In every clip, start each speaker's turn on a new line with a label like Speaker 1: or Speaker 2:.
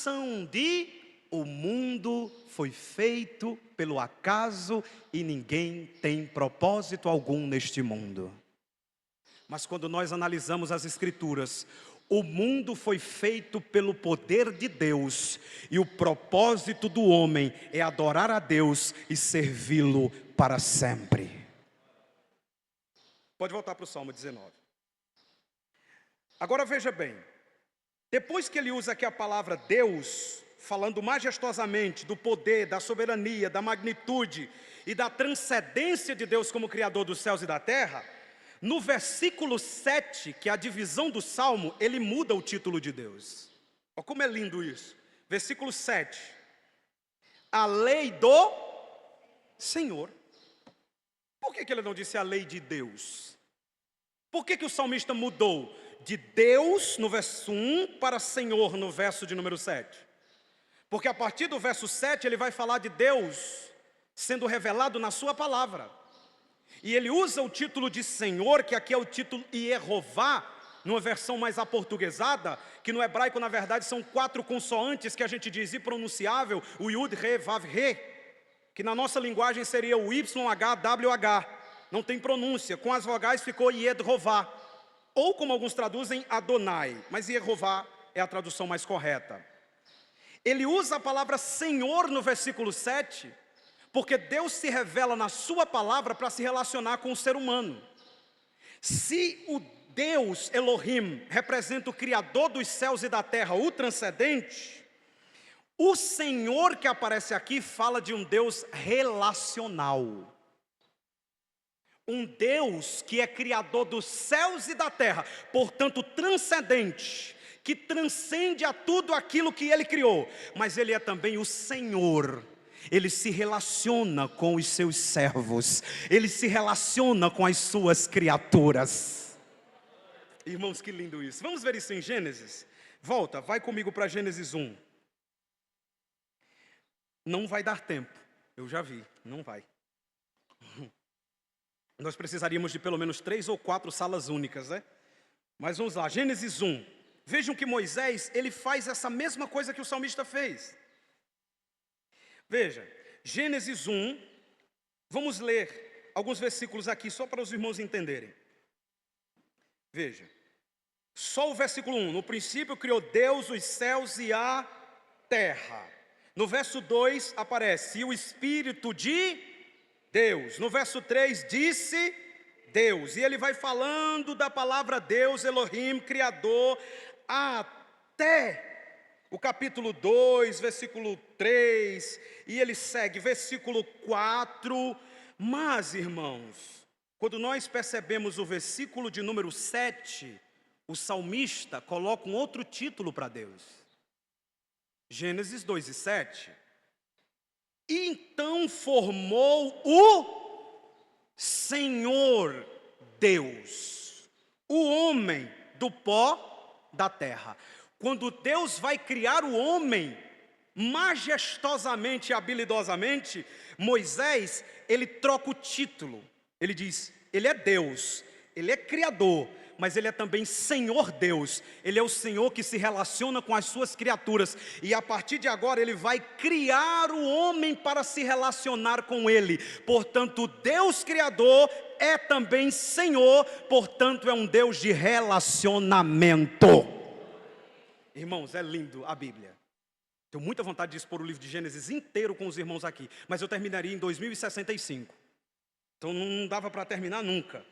Speaker 1: afirmação de o mundo foi feito pelo acaso e ninguém tem propósito algum neste mundo. Mas quando nós analisamos as Escrituras, o mundo foi feito pelo poder de Deus e o propósito do homem é adorar a Deus e servi-lo para sempre. Pode voltar para o Salmo 19. Agora veja bem, depois que ele usa aqui a palavra Deus, falando majestosamente do poder, da soberania, da magnitude e da transcendência de Deus como Criador dos céus e da terra, no versículo 7, que é a divisão do Salmo, ele muda o título de Deus. Olha como é lindo isso. Versículo 7. A lei do Senhor. Por que ele não disse a lei de Deus? Por que o salmista mudou de Deus no verso 1 para Senhor no verso de número 7? Porque a partir do verso 7 ele vai falar de Deus sendo revelado na sua palavra. E ele usa o título de Senhor, que aqui é o título Yehová, numa versão mais aportuguesada, que no hebraico na verdade são 4 consoantes que a gente diz impronunciável, o Yud, Re, Vav, Re, que na nossa linguagem seria o YHWH, não tem pronúncia, com as vogais ficou Yedrová, ou como alguns traduzem, Adonai, mas Yehová é a tradução mais correta. Ele usa a palavra Senhor no versículo 7, porque Deus se revela na sua palavra para se relacionar com o ser humano. Se o Deus Elohim representa o Criador dos céus e da terra, o transcendente, o Senhor que aparece aqui fala de um Deus relacional. Um Deus que é Criador dos céus e da terra, portanto transcendente, que transcende a tudo aquilo que Ele criou, mas Ele é também o Senhor. Ele se relaciona com os seus servos, Ele se relaciona com as suas criaturas. Irmãos, que lindo isso. Vamos ver isso em Gênesis? Volta, vai comigo para Gênesis 1. Não vai dar tempo, eu já vi, não vai. Nós precisaríamos de pelo menos 3 ou 4 salas únicas, né? Mas vamos lá, Gênesis 1. Vejam que Moisés, ele faz essa mesma coisa que o salmista fez. Veja, Gênesis 1, vamos ler alguns versículos aqui, só para os irmãos entenderem. Veja, só o versículo 1, no princípio criou Deus os céus e a terra. No verso 2 aparece, e o Espírito de Deus. No verso 3, disse Deus. E ele vai falando da palavra Deus, Elohim, Criador, até o capítulo 2, versículo 3, e ele segue, versículo 4. Mas, irmãos, quando nós percebemos o versículo de número 7, o salmista coloca um outro título para Deus. Gênesis 2 e 7. Então formou o Senhor Deus, o homem do pó da terra. Quando Deus vai criar o homem, majestosamente e habilidosamente, Moisés, ele troca o título. Ele diz, ele é Deus, ele é Criador, mas ele é também Senhor Deus. Ele é o Senhor que se relaciona com as suas criaturas. E a partir de agora ele vai criar o homem para se relacionar com ele. Portanto, Deus Criador é também Senhor, portanto é um Deus de relacionamento. Irmãos, é lindo a Bíblia. Tenho muita vontade de expor o livro de Gênesis inteiro com os irmãos aqui, mas eu terminaria em 2065. Então não dava para terminar nunca.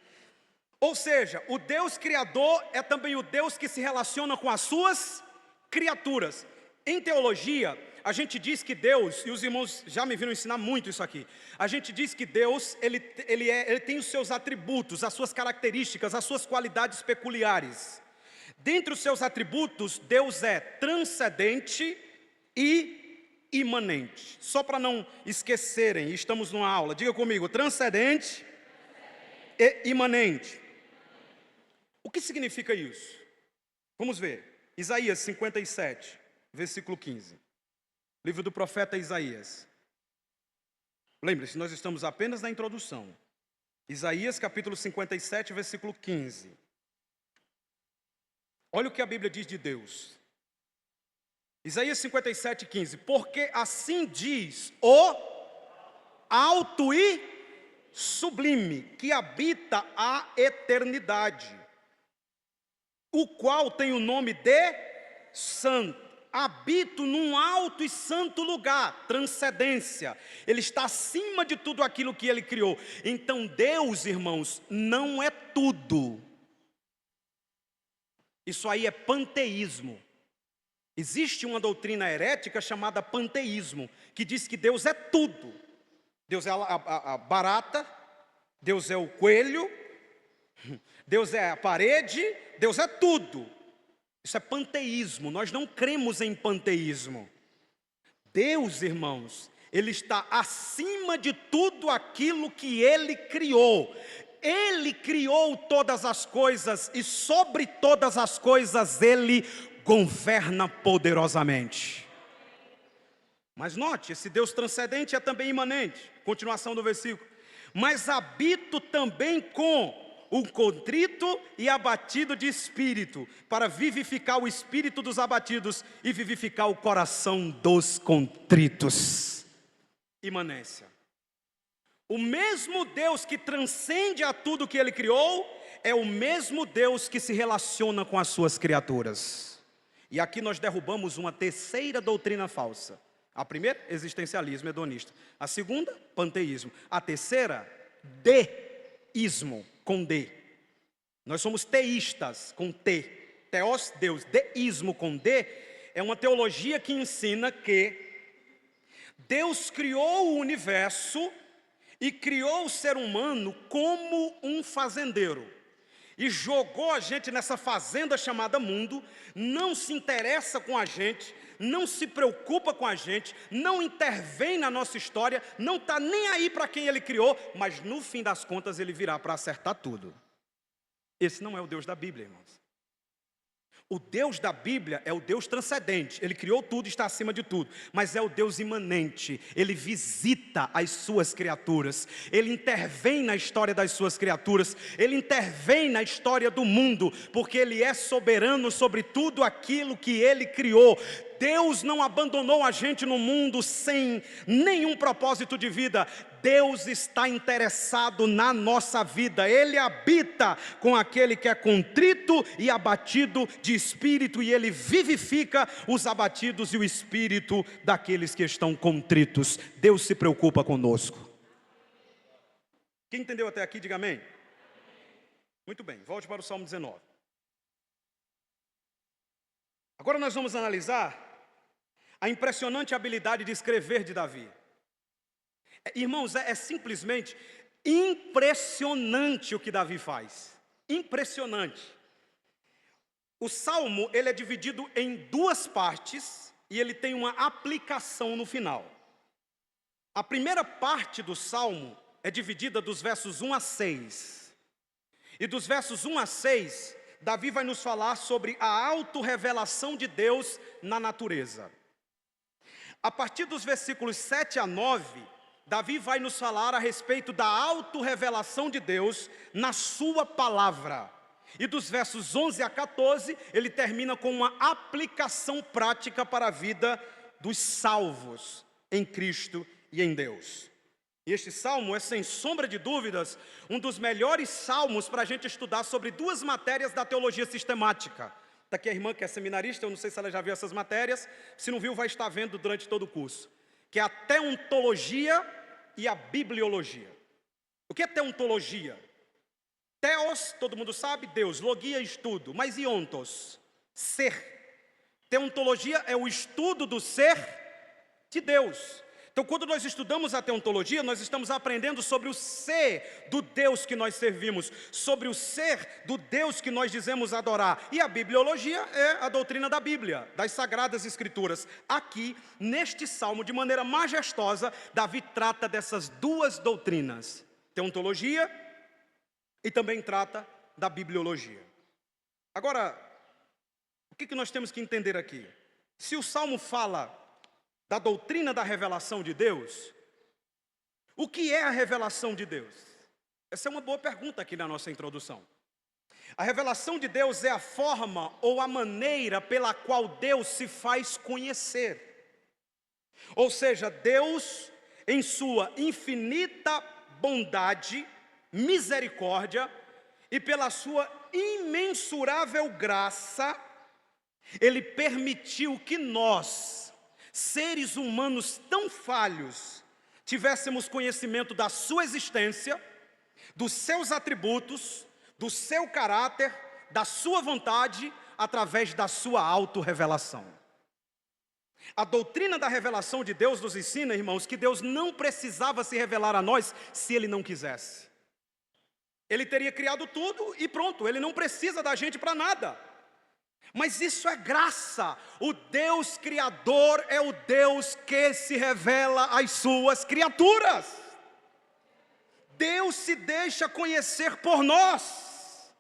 Speaker 1: Ou seja, o Deus Criador é também o Deus que se relaciona com as suas criaturas. Em teologia, a gente diz que Deus, e os irmãos já me viram ensinar muito isso aqui, a gente diz que Deus, ele tem os seus atributos, as suas características, as suas qualidades peculiares. Dentre os seus atributos, Deus é transcendente e imanente. Só para não esquecerem, estamos numa aula, diga comigo, transcendente e imanente. O que significa isso? Vamos ver, Isaías 57, versículo 15. Livro do profeta Isaías. Lembre-se, nós estamos apenas na introdução. Isaías capítulo 57, versículo 15. Olha o que a Bíblia diz de Deus. Isaías 57:15. Porque assim diz o alto e sublime, que habita a eternidade, o qual tem o nome de santo. Habito num alto e santo lugar, transcendência. Ele está acima de tudo aquilo que ele criou. Então Deus, irmãos, não é tudo. Isso aí é panteísmo. Existe uma doutrina herética chamada panteísmo, que diz que Deus é tudo. Deus é a barata, Deus é o coelho, Deus é a parede, Deus é tudo. Isso é panteísmo, nós não cremos em panteísmo. Deus, irmãos, Ele está acima de tudo aquilo que Ele criou. Ele criou todas as coisas e sobre todas as coisas Ele governa poderosamente. Mas note, esse Deus transcendente é também imanente. Continuação do versículo. Mas habito também com o contrito e abatido de espírito, para vivificar o espírito dos abatidos e vivificar o coração dos contritos. Imanência. O mesmo Deus que transcende a tudo que Ele criou, é o mesmo Deus que se relaciona com as suas criaturas. E aqui nós derrubamos uma terceira doutrina falsa. A primeira, existencialismo hedonista. A segunda, panteísmo. A terceira, deísmo, com D. Nós somos teístas, com T. Teos, Deus. Deísmo, com D, é uma teologia que ensina que Deus criou o universo e criou o ser humano como um fazendeiro. E jogou a gente nessa fazenda chamada mundo, não se interessa com a gente, não se preocupa com a gente, não intervém na nossa história, não está nem aí para quem Ele criou, mas no fim das contas Ele virá para acertar tudo. Esse não é o Deus da Bíblia, irmãos. O Deus da Bíblia é o Deus transcendente. Ele criou tudo e está acima de tudo. Mas é o Deus imanente. Ele visita as suas criaturas. Ele intervém na história das suas criaturas. Ele intervém na história do mundo. Porque Ele é soberano sobre tudo aquilo que Ele criou. Deus não abandonou a gente no mundo sem nenhum propósito de vida. Deus está interessado na nossa vida. Ele habita com aquele que é contrito e abatido de espírito, e Ele vivifica os abatidos e o espírito daqueles que estão contritos. Deus se preocupa conosco. Quem entendeu até aqui, diga amém. Muito bem, volte para o Salmo 19. Agora nós vamos analisar a impressionante habilidade de escrever de Davi. Irmãos, é simplesmente impressionante o que Davi faz. Impressionante. O Salmo, ele é dividido em duas partes e ele tem uma aplicação no final. A primeira parte do Salmo é dividida dos versos 1 a 6. E dos versos 1 a 6, Davi vai nos falar sobre a autorrevelação de Deus na natureza. A partir dos versículos 7 a 9, Davi vai nos falar a respeito da autorrevelação de Deus na sua palavra. E dos versos 11 a 14, ele termina com uma aplicação prática para a vida dos salvos em Cristo e em Deus. E este salmo é, sem sombra de dúvidas, um dos melhores salmos para a gente estudar sobre duas matérias da teologia sistemática. Está aqui a irmã que é seminarista, eu não sei se ela já viu essas matérias. Se não viu, vai estar vendo durante todo o curso. Que é a teontologia e a bibliologia. O que é teontologia? Theos, todo mundo sabe, Deus. Logia, estudo. Mas e ontos? Ser. Teontologia é o estudo do ser de Deus. Então, quando nós estudamos a teontologia, nós estamos aprendendo sobre o ser do Deus que nós servimos, sobre o ser do Deus que nós dizemos adorar. E a bibliologia é a doutrina da Bíblia, das Sagradas Escrituras. Aqui, neste salmo, de maneira majestosa, Davi trata dessas duas doutrinas, teontologia e também trata da bibliologia. Agora, o que nós temos que entender aqui? Se o salmo fala da doutrina da revelação de Deus, o que é a revelação de Deus? Essa é uma boa pergunta aqui na nossa introdução. A revelação de Deus é a forma ou a maneira pela qual Deus se faz conhecer. Ou seja, Deus, em sua infinita bondade, misericórdia e pela sua imensurável graça, Ele permitiu que nós, seres humanos tão falhos, tivéssemos conhecimento da sua existência, dos seus atributos, do seu caráter, da sua vontade, através da sua autorrevelação. A doutrina da revelação de Deus nos ensina, irmãos, que Deus não precisava se revelar a nós se Ele não quisesse. Ele teria criado tudo e pronto, Ele não precisa da gente para nada. Mas isso é graça. O Deus Criador é o Deus que se revela às suas criaturas. Deus se deixa conhecer por nós.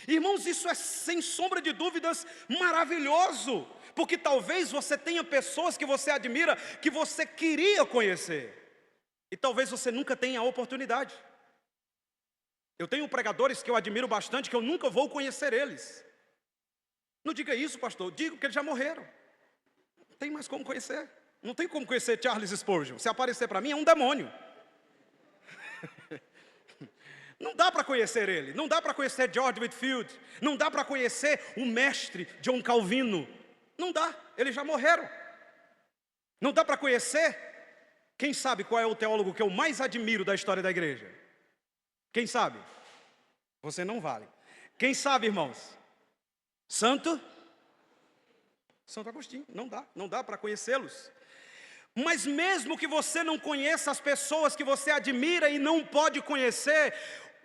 Speaker 1: Irmãos, isso é sem sombra de dúvidas maravilhoso, porque talvez você tenha pessoas que você admira, que você queria conhecer, e talvez você nunca tenha a oportunidade. Eu tenho pregadores que eu admiro bastante, que eu nunca vou conhecer eles. Não diga isso, pastor, digo que eles já morreram. Não tem mais como conhecer. Não tem como conhecer Charles Spurgeon. Se aparecer para mim é um demônio. Não dá para conhecer ele, não dá para conhecer George Whitefield, não dá para conhecer o mestre John Calvino, não dá, eles já morreram. Não dá para conhecer, quem sabe qual é o teólogo que eu mais admiro da história da igreja? Quem sabe? Você não vale. Quem sabe, irmãos? Santo Agostinho, não dá para conhecê-los. Mas mesmo que você não conheça as pessoas que você admira e não pode conhecer,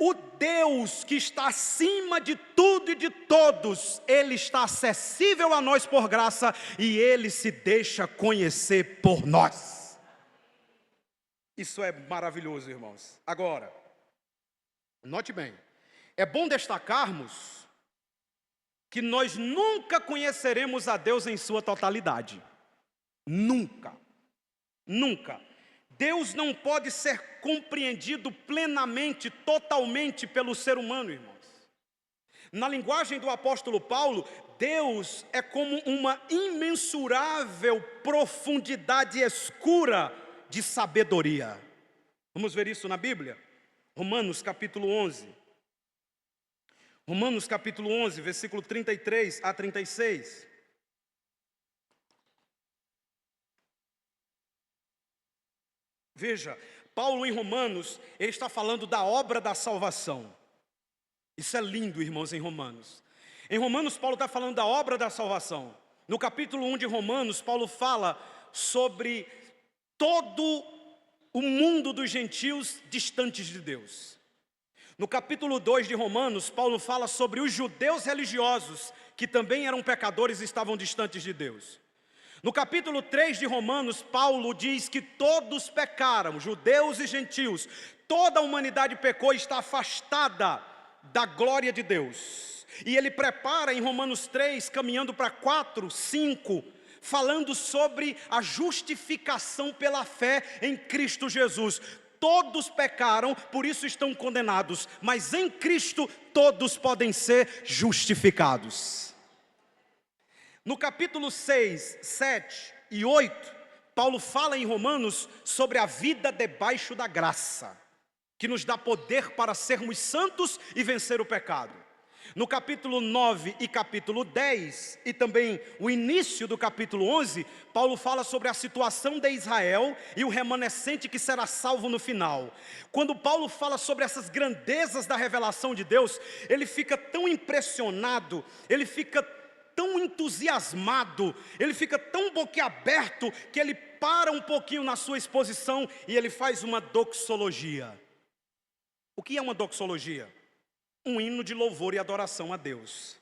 Speaker 1: o Deus que está acima de tudo e de todos, Ele está acessível a nós por graça e Ele se deixa conhecer por nós. Isso é maravilhoso, irmãos. Agora, note bem, é bom destacarmos que nós nunca conheceremos a Deus em sua totalidade. Nunca. Nunca. Deus não pode ser compreendido plenamente, totalmente pelo ser humano, irmãos. Na linguagem do apóstolo Paulo, Deus é como uma imensurável profundidade escura de sabedoria. Vamos ver isso na Bíblia? Romanos capítulo 11. Romanos capítulo 11, versículo 33 a 36. Veja, Paulo em Romanos, ele está falando da obra da salvação. Isso é lindo, irmãos, em Romanos. Em Romanos, Paulo está falando da obra da salvação. No capítulo 1 de Romanos, Paulo fala sobre todo o mundo dos gentios distantes de Deus. No capítulo 2 de Romanos, Paulo fala sobre os judeus religiosos, que também eram pecadores e estavam distantes de Deus. No capítulo 3 de Romanos, Paulo diz que todos pecaram, judeus e gentios, toda a humanidade pecou e está afastada da glória de Deus. E ele prepara em Romanos 3, caminhando para 4, 5, falando sobre a justificação pela fé em Cristo Jesus. Todos pecaram, por isso estão condenados, mas em Cristo todos podem ser justificados. No capítulo 6, 7 e 8, Paulo fala em Romanos sobre a vida debaixo da graça, que nos dá poder para sermos santos e vencer o pecado. No capítulo 9 e capítulo 10, e também o início do capítulo 11, Paulo fala sobre a situação de Israel e o remanescente que será salvo no final. Quando Paulo fala sobre essas grandezas da revelação de Deus, ele fica tão impressionado, ele fica tão entusiasmado, ele fica tão boquiaberto, que ele para um pouquinho na sua exposição e ele faz uma doxologia. O que é uma doxologia? Um hino de louvor e adoração a Deus.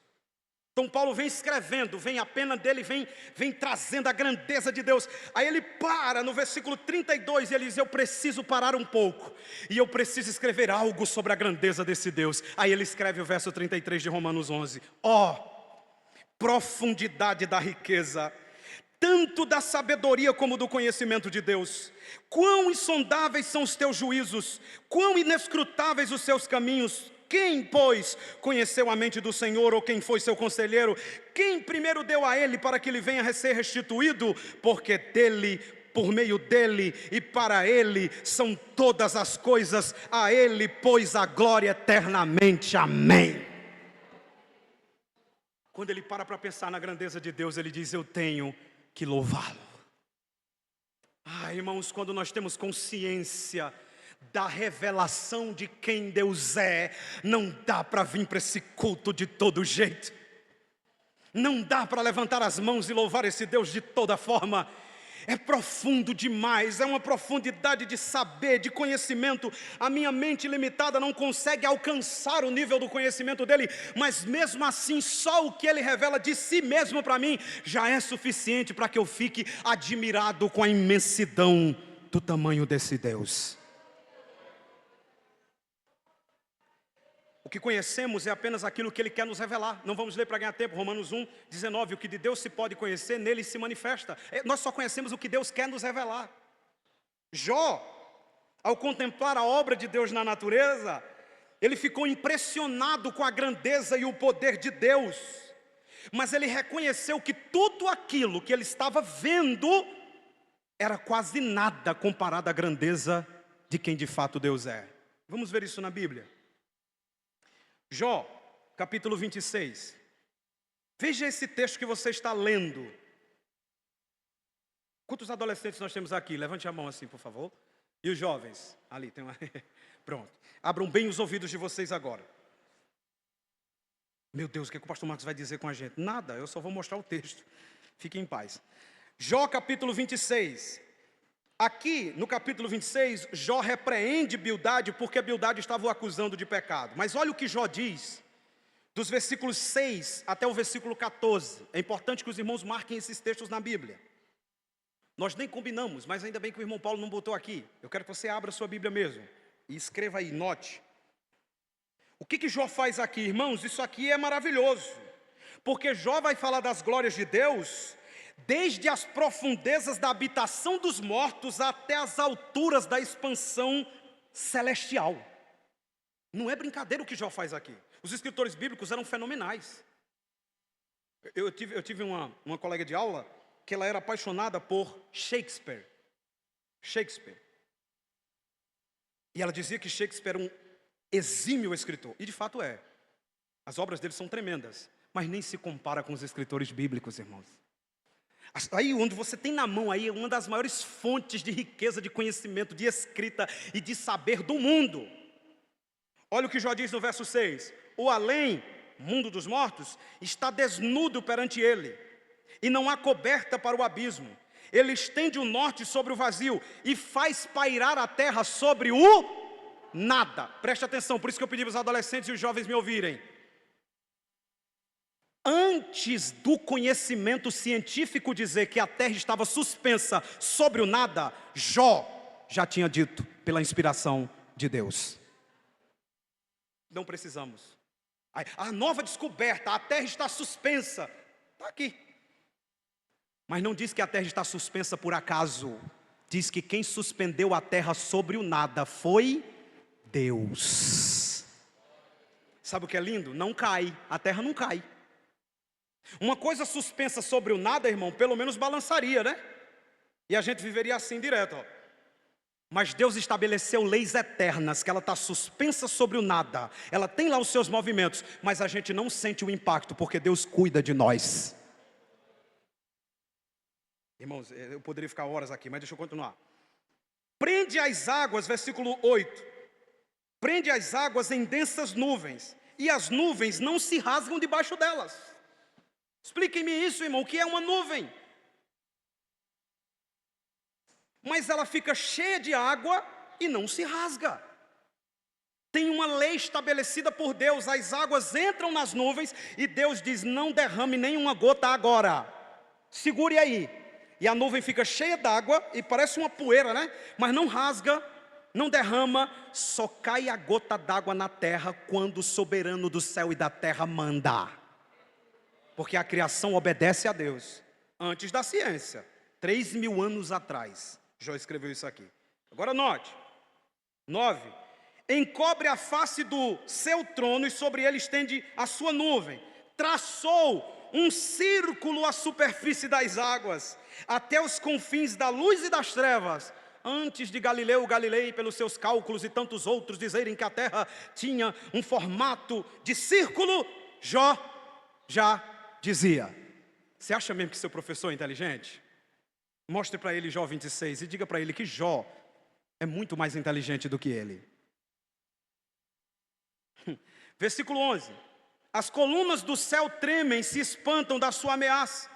Speaker 1: Então Paulo vem escrevendo, vem a pena dele, vem trazendo a grandeza de Deus. Aí ele para no versículo 32 e ele diz: eu preciso parar um pouco, e eu preciso escrever algo sobre a grandeza desse Deus. Aí ele escreve o verso 33 de Romanos 11. Profundidade da riqueza, tanto da sabedoria como do conhecimento de Deus. Quão insondáveis são os teus juízos, quão inescrutáveis os seus caminhos. Quem, pois, conheceu a mente do Senhor, ou quem foi seu conselheiro? Quem primeiro deu a ele para que ele venha a ser restituído? Porque dele, por meio dele e para ele são todas as coisas, a ele, pois, a glória eternamente. Amém. Quando ele para pensar na grandeza de Deus, ele diz: eu tenho que louvá-lo. Irmãos, quando nós temos consciência da revelação de quem Deus é, não dá para vir para esse culto de todo jeito. Não dá para levantar as mãos e louvar esse Deus de toda forma. É profundo demais, é uma profundidade de saber, de conhecimento. A minha mente limitada não consegue alcançar o nível do conhecimento dele, mas mesmo assim, só o que ele revela de si mesmo para mim, já é suficiente para que eu fique admirado com a imensidão do tamanho desse Deus. O que conhecemos é apenas aquilo que Ele quer nos revelar. Não vamos ler para ganhar tempo. Romanos 1, 19. O que de Deus se pode conhecer, nele se manifesta. Nós só conhecemos o que Deus quer nos revelar. Jó, ao contemplar a obra de Deus na natureza, ele ficou impressionado com a grandeza e o poder de Deus. Mas ele reconheceu que tudo aquilo que ele estava vendo era quase nada comparado à grandeza de quem de fato Deus é. Vamos ver isso na Bíblia. Jó, capítulo 26. Veja esse texto que você está lendo. Quantos adolescentes nós temos aqui? Levante a mão assim, por favor. E os jovens? Ali, tem uma... Pronto. Abram bem os ouvidos de vocês agora. Meu Deus, o que o pastor Marcos vai dizer com a gente? Nada, eu só vou mostrar o texto. Fiquem em paz. Jó, capítulo 26. Aqui, no capítulo 26, Jó repreende Bildade porque Bildade estava o acusando de pecado. Mas olha o que Jó diz, dos versículos 6 até o versículo 14. É importante que os irmãos marquem esses textos na Bíblia. Nós nem combinamos, mas ainda bem que o irmão Paulo não botou aqui. Eu quero que você abra a sua Bíblia mesmo e escreva aí, note. O que Jó faz aqui, irmãos? Isso aqui é maravilhoso. Porque Jó vai falar das glórias de Deus desde as profundezas da habitação dos mortos até as alturas da expansão celestial. Não é brincadeira o que Jó faz aqui. Os escritores bíblicos eram fenomenais. Eu tive uma colega de aula que ela era apaixonada por Shakespeare. E ela dizia que Shakespeare era um exímio escritor. E de fato é. As obras dele são tremendas. Mas nem se compara com os escritores bíblicos, irmãos. Aí onde você tem na mão aí uma das maiores fontes de riqueza, de conhecimento, de escrita e de saber do mundo. Olha o que Jó diz no verso 6. O além, mundo dos mortos, está desnudo perante ele, e não há coberta para o abismo. Ele estende o norte sobre o vazio e faz pairar a terra sobre o nada. Preste atenção, por isso que eu pedi para os adolescentes e os jovens me ouvirem. Antes do conhecimento científico dizer que a terra estava suspensa sobre o nada, Jó já tinha dito pela inspiração de Deus. Não precisamos. A nova descoberta, a terra está suspensa. Está aqui. Mas não diz que a terra está suspensa por acaso. Diz que quem suspendeu a terra sobre o nada foi Deus. Sabe o que é lindo? Não cai, a terra não cai. Uma coisa suspensa sobre o nada, irmão, pelo menos balançaria, né? E a gente viveria assim direto, ó. Mas Deus estabeleceu leis eternas, que ela está suspensa sobre o nada. Ela tem lá os seus movimentos, mas a gente não sente o impacto, porque Deus cuida de nós. Irmãos, eu poderia ficar horas aqui, mas deixa eu continuar. Prende as águas, versículo 8. Prende as águas em densas nuvens, e as nuvens não se rasgam debaixo delas. Explique-me isso, irmão, o que é uma nuvem? Mas ela fica cheia de água e não se rasga. Tem uma lei estabelecida por Deus, as águas entram nas nuvens e Deus diz, não derrame nenhuma gota agora. Segure aí. E a nuvem fica cheia d'água e parece uma poeira, né? Mas não rasga, não derrama, só cai a gota d'água na terra quando o soberano do céu e da terra manda. Porque a criação obedece a Deus. Antes da ciência, 3.000 anos atrás, Jó escreveu isso aqui. Agora note, 9. encobre a face do seu trono e sobre ele estende a sua nuvem. Traçou um círculo à superfície das águas, até os confins da luz e das trevas. Antes de Galileu Galilei, pelos seus cálculos e tantos outros dizerem que a terra tinha um formato de círculo, Jó já dizia. Você acha mesmo que seu professor é inteligente? Mostre para ele Jó 26 e diga para ele que Jó é muito mais inteligente do que ele. Versículo 11. As colunas do céu tremem, se espantam da sua ameaça.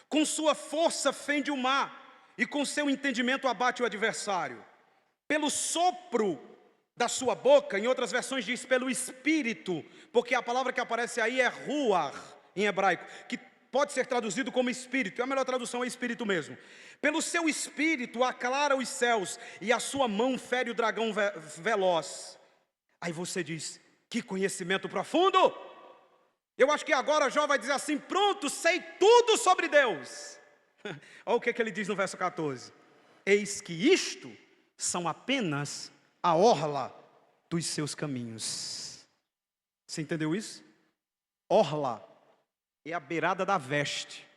Speaker 1: Com sua força fende o mar, e com seu entendimento abate o adversário. Pelo sopro da sua boca, em outras versões diz pelo espírito, porque a palavra que aparece aí é ruach, em hebraico, que pode ser traduzido como espírito, a melhor tradução é espírito mesmo. Pelo seu espírito aclara os céus, e a sua mão fere o dragão veloz. Aí você diz, que conhecimento profundo! Eu acho que agora Jó vai dizer assim, pronto, sei tudo sobre Deus. Olha o que ele diz no verso 14. Eis que isto são apenas a orla dos seus caminhos. Você entendeu isso? Orla é a beirada da veste.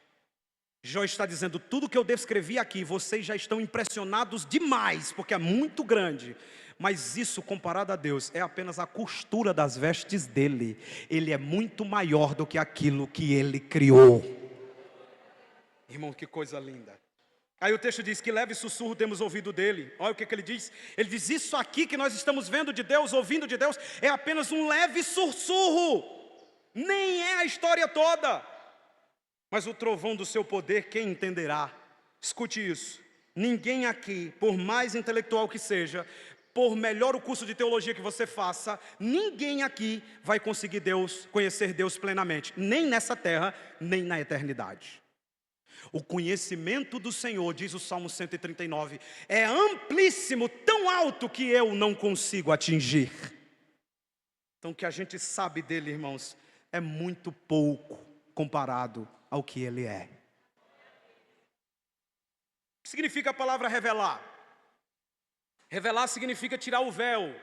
Speaker 1: Jó está dizendo, tudo que eu descrevi aqui, vocês já estão impressionados demais, porque é muito grande. Mas isso, comparado a Deus, é apenas a costura das vestes dele. Ele é muito maior do que aquilo que ele criou. Irmão, que coisa linda. Aí o texto diz que leve sussurro temos ouvido dele. Olha o que ele diz. Ele diz, isso aqui que nós estamos vendo de Deus, ouvindo de Deus, é apenas um leve sussurro. Nem é a história toda. Mas o trovão do seu poder, quem entenderá? Escute isso. Ninguém aqui, por mais intelectual que seja, por melhor o curso de teologia que você faça, ninguém aqui vai conseguir conhecer Deus plenamente. Nem nessa terra, nem na eternidade. O conhecimento do Senhor, diz o Salmo 139, é amplíssimo, tão alto que eu não consigo atingir. Então o que a gente sabe dele, irmãos, é muito pouco comparado ao que ele é. O que significa a palavra revelar? Revelar significa tirar o véu,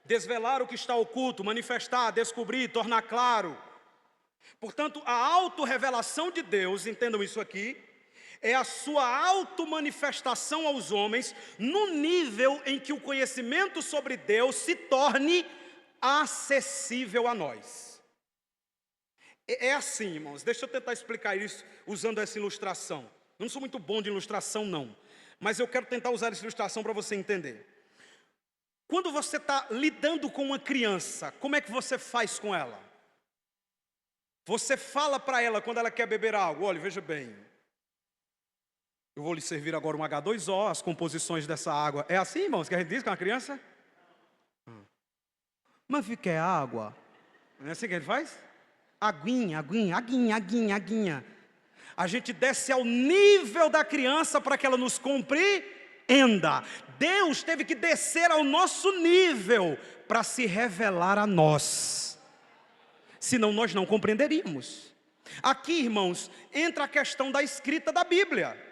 Speaker 1: desvelar o que está oculto, manifestar, descobrir, tornar claro. Portanto, a autorrevelação de Deus, entendam isso aqui, é a sua automanifestação aos homens no nível em que o conhecimento sobre Deus se torne acessível a nós. É assim, irmãos, deixa eu tentar explicar isso usando essa ilustração. Eu não sou muito bom de ilustração, não, mas eu quero tentar usar essa ilustração para você entender. Quando você está lidando com uma criança, como é que você faz com ela? Você fala para ela quando ela quer beber algo, olha, veja bem, eu vou lhe servir agora um H2O, as composições dessa água. É assim, irmãos, que a gente diz com a criança? Mas o que é água? Não é assim que a gente faz? Aguinha, aguinha, aguinha, aguinha, aguinha. A gente desce ao nível da criança para que ela nos compreenda. Deus teve que descer ao nosso nível para se revelar a nós. Senão nós não compreenderíamos. Aqui, irmãos, entra a questão da escrita da Bíblia.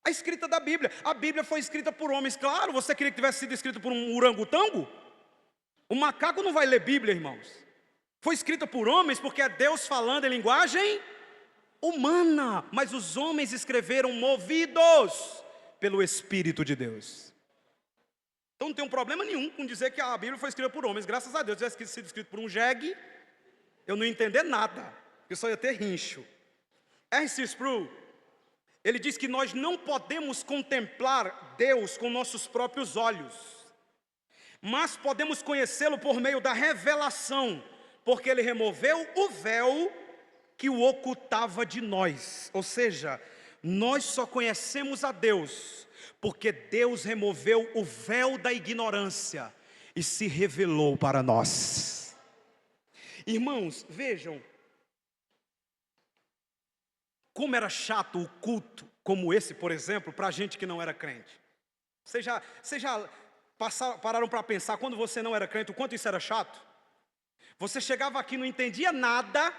Speaker 1: A escrita da Bíblia. A Bíblia foi escrita por homens. Claro, você queria que tivesse sido escrita por um orangotango? O macaco não vai ler Bíblia, irmãos. Foi escrita por homens porque é Deus falando em linguagem humana. Mas os homens escreveram movidos pelo Espírito de Deus. Então não tem um problema nenhum com dizer que a Bíblia foi escrita por homens. Graças a Deus, se tivesse sido escrito por um jegue, eu não ia entender nada. Eu só ia ter rincho. R.C. Sproul, ele diz que nós não podemos contemplar Deus com nossos próprios olhos, mas podemos conhecê-lo por meio da revelação, porque ele removeu o véu que o ocultava de nós. Ou seja, nós só conhecemos a Deus porque Deus removeu o véu da ignorância e se revelou para nós. Irmãos, vejam como era chato o culto como esse, por exemplo, para a gente que não era crente. Vocês já pararam para pensar, quando você não era crente, o quanto isso era chato? Você chegava aqui e não entendia nada.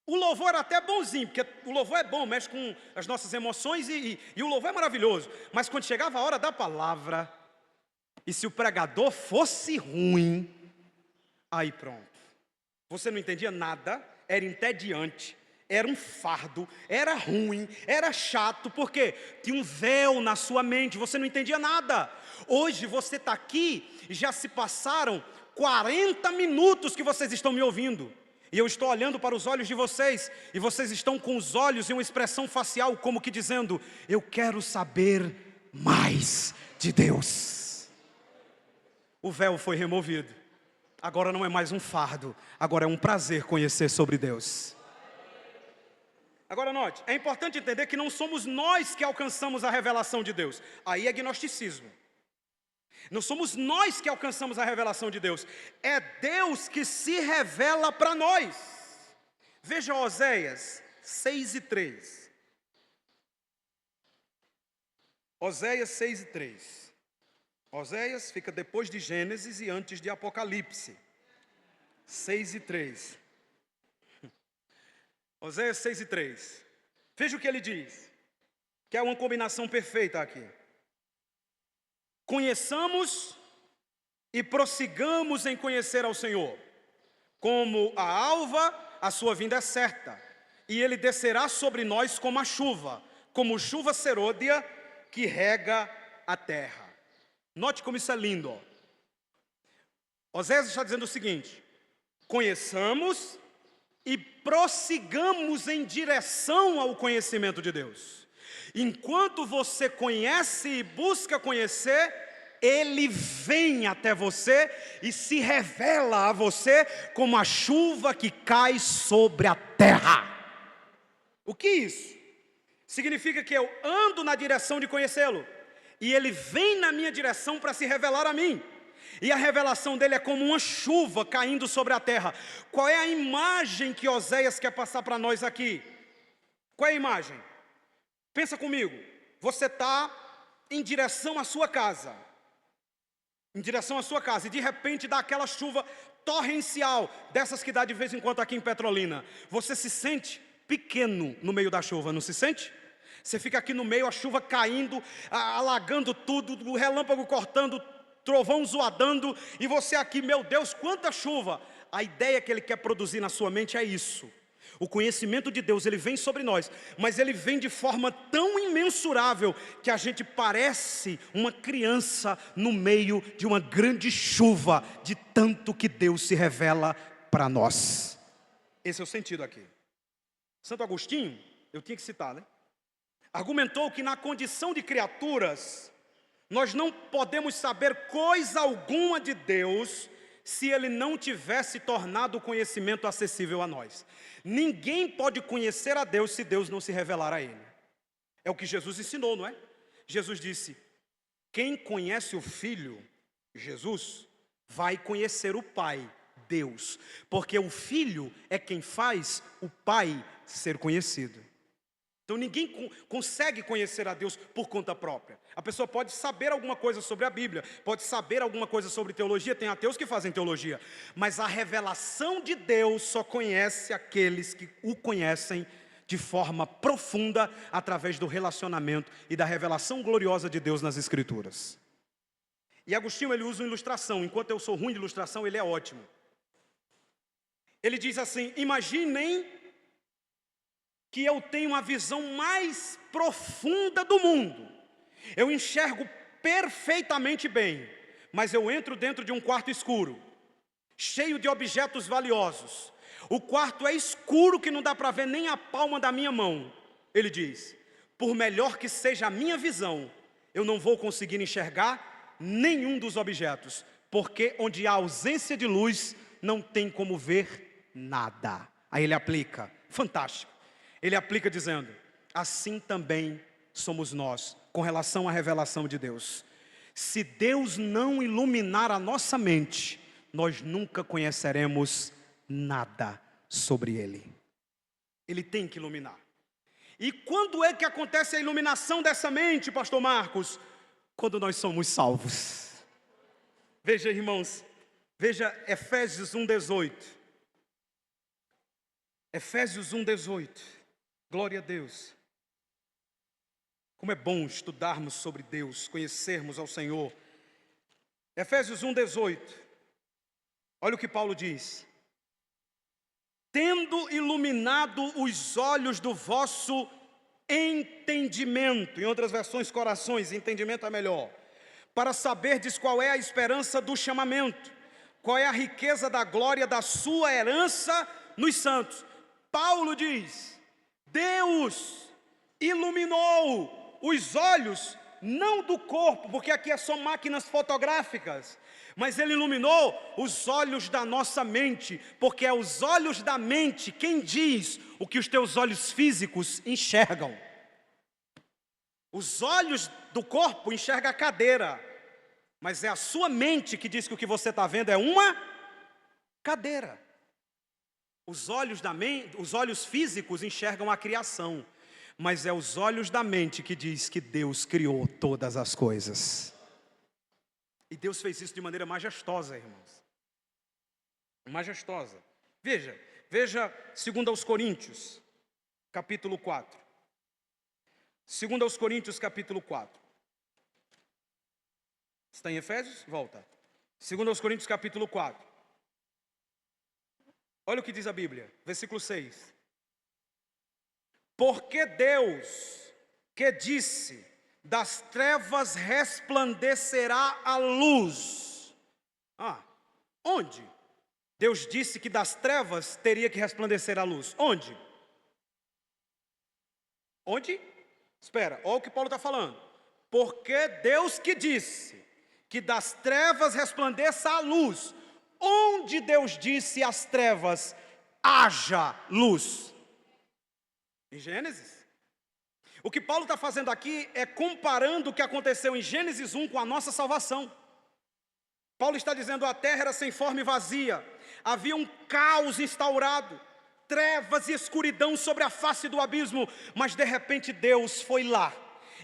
Speaker 1: O louvor era até bonzinho, porque o louvor é bom, mexe com as nossas emoções e o louvor é maravilhoso. Mas quando chegava a hora da palavra, E se o pregador fosse ruim, aí pronto. Você não entendia nada, era entediante, era um fardo, era ruim, era chato, porque tinha um véu na sua mente, você não entendia nada. Hoje você está aqui e já se passaram 40 minutos que vocês estão me ouvindo. E eu estou olhando para os olhos de vocês, e vocês estão com os olhos e uma expressão facial como que dizendo: eu quero saber mais de Deus. O véu foi removido. Agora não é mais um fardo, agora é um prazer conhecer sobre Deus. Agora note, é importante entender que não somos nós que alcançamos a revelação de Deus. Aí é gnosticismo. Não somos nós que alcançamos a revelação de Deus. É Deus que se revela para nós. Veja Oséias 6:3. Oséias 6:3. Oséias fica depois de Gênesis e antes de Apocalipse. 6:3. Oséias 6:3. Veja o que ele diz, que é uma combinação perfeita aqui. Conheçamos e prossigamos em conhecer ao Senhor. Como a alva, a sua vinda é certa, e ele descerá sobre nós como a chuva, como chuva serôdia que rega a terra. Note como isso é lindo. Oséias está dizendo o seguinte: conheçamos e prossigamos em direção ao conhecimento de Deus. Enquanto você conhece e busca conhecer, Ele vem até você e se revela a você como a chuva que cai sobre a terra. O que é isso? Significa que eu ando na direção de conhecê-lo, e Ele vem na minha direção para se revelar a mim. E a revelação dele é como uma chuva caindo sobre a terra. Qual é a imagem que Oséias quer passar para nós aqui? Qual é a imagem? Pensa comigo, você está em direção à sua casa. Em direção à sua casa, e de repente dá aquela chuva torrencial, dessas que dá de vez em quando aqui em Petrolina. Você se sente pequeno no meio da chuva, não se sente? Você fica aqui no meio, a chuva caindo, alagando tudo, o relâmpago cortando, trovão zoadando, e você aqui, meu Deus, quanta chuva! A ideia que ele quer produzir na sua mente é isso. O conhecimento de Deus, ele vem sobre nós, mas ele vem de forma tão imensurável que a gente parece uma criança no meio de uma grande chuva, de tanto que Deus se revela para nós. Esse é o sentido aqui. Santo Agostinho, eu tinha que citar, né? Argumentou que na condição de criaturas, nós não podemos saber coisa alguma de Deus se Ele não tivesse tornado o conhecimento acessível a nós. Ninguém pode conhecer a Deus se Deus não se revelar a Ele. É o que Jesus ensinou, não é? Jesus disse: quem conhece o Filho, Jesus, vai conhecer o Pai, Deus. Porque o Filho é quem faz o Pai ser conhecido. Então ninguém consegue conhecer a Deus por conta própria. A pessoa pode saber alguma coisa sobre a Bíblia, pode saber alguma coisa sobre teologia, tem ateus que fazem teologia, mas a revelação de Deus só conhece aqueles que o conhecem de forma profunda, através do relacionamento e da revelação gloriosa de Deus nas Escrituras. E Agostinho, ele usa uma ilustração. Enquanto eu sou ruim de ilustração, ele é ótimo. Ele diz assim: imaginem que eu tenho a visão mais profunda do mundo. Eu enxergo perfeitamente bem, mas eu entro dentro de um quarto escuro, cheio de objetos valiosos. O quarto é escuro que não dá para ver nem a palma da minha mão. Ele diz: por melhor que seja a minha visão, eu não vou conseguir enxergar nenhum dos objetos, porque onde há ausência de luz, não tem como ver nada. Aí ele aplica, fantástico. Ele aplica dizendo: assim também somos nós, com relação à revelação de Deus. Se Deus não iluminar a nossa mente, nós nunca conheceremos nada sobre Ele. Ele tem que iluminar. E quando é que acontece a iluminação dessa mente, pastor Marcos? Quando nós somos salvos. Veja, irmãos, veja Efésios 1:18. Efésios 1:18. Glória a Deus. Como é bom estudarmos sobre Deus, conhecermos ao Senhor. Efésios 1:18. Olha o que Paulo diz. Tendo iluminado os olhos do vosso entendimento, em outras versões corações, entendimento é melhor, para saberdes qual é a esperança do chamamento, qual é a riqueza da glória da sua herança nos santos. Paulo diz, Deus iluminou os olhos, não do corpo, porque aqui é só máquinas fotográficas, mas Ele iluminou os olhos da nossa mente, porque é os olhos da mente quem diz o que os teus olhos físicos enxergam. Os olhos do corpo enxergam a cadeira, mas é a sua mente que diz que o que você está vendo é uma cadeira. Os olhos físicos enxergam a criação, mas é os olhos da mente que diz que Deus criou todas as coisas. E Deus fez isso de maneira majestosa, irmãos. Majestosa. Veja 2 Coríntios, capítulo 4. 2 Coríntios, capítulo 4. Está em Efésios? Volta. 2 Coríntios, capítulo 4. Olha o que diz a Bíblia, versículo 6. Porque Deus, que disse, das trevas resplandecerá a luz. Onde? Deus disse que das trevas teria que resplandecer a luz. Onde? Onde? Espera, olha o que Paulo está falando. Porque Deus que disse que das trevas resplandeça a luz. Onde Deus disse às trevas, haja luz? Em Gênesis. O que Paulo está fazendo aqui é comparando o que aconteceu em Gênesis 1 com a nossa salvação. Paulo está dizendo, a terra era sem forma e vazia, havia um caos instaurado, trevas e escuridão sobre a face do abismo, mas de repente Deus foi lá,